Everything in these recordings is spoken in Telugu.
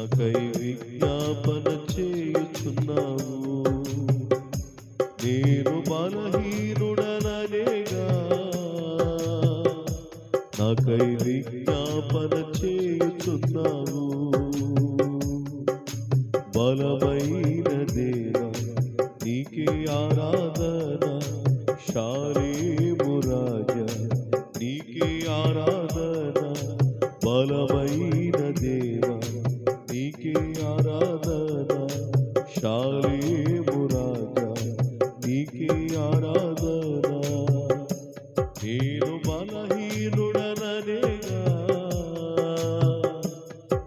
నాకై విజ్ఞాపన చేయుచున్నావు. నేను బలహీనుడననేగా నాకై విజ్ఞాపన చేయుచున్నావు. బలమైన దేవా నీకే ఆరాధన, శాలేము రాజా నీకే ఆరాధన. బలమైన దేవా నీకే ఆరాధన, శాలేము రాజా నీకే ఆరాధన. నేను బలహీనుడననేగా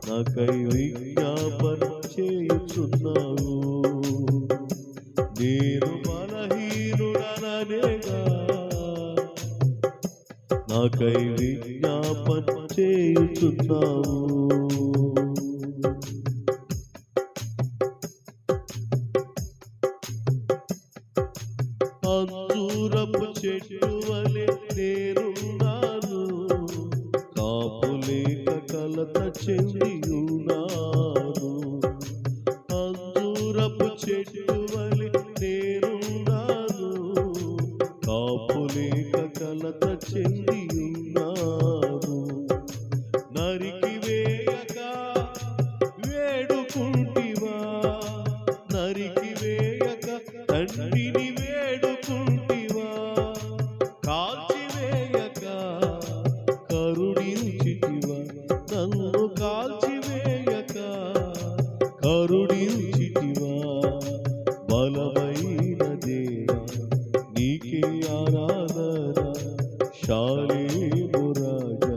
నాకై విజ్ఞాపన చేయుచున్నావు. నేను బలహీనుడననేగా నాకై విజ్ఞాపన చేయుచున్నావు. అంజూరపు చెట్టు వలె నేనున్నాను, కాపులేక కలత చెంది ఉన్నాను. అంజూరపు చెట్టు వలె నేనున్నాను, కాపులేక కలత చెంది ఉన్నాను. నరికి వేయక వేడుకుంటివా, నరికి వేయక తండ్రిని వేడుకుంటివా. కాల్చివేయక కరుణించితివా, నన్ను కాల్చివేయక కరుణించితివా. బలమైన దేవా నీకే ఆరాధన, శాలేము రాజా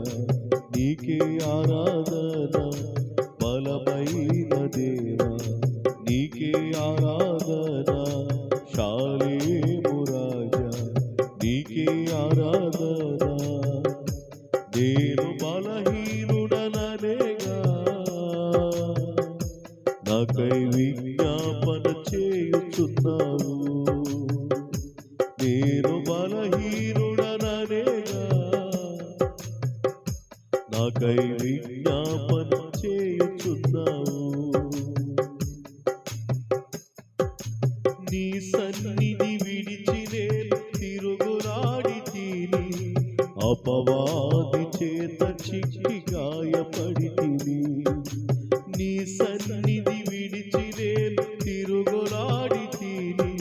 నీకే ఆరాధన. బలమైన దేవా నీకే ఆరాధన, శాలేము రాజా నీకే ఆరాధన. నేను బలహీనుడననేగా నాకై విజ్ఞాపన చేయుచున్నావు. నేను బలహీనుడననేగా నాకై విజ్ఞాపన చేయుచున్నావు. నీ సన్నిధి విడిచి నేను తిరుగులాడితిని, అపవాది చేత చిక్కి గాయపడితిని. నీ సన్నిధి విడిచి నేను తిరుగులాడితిని,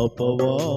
అపవాది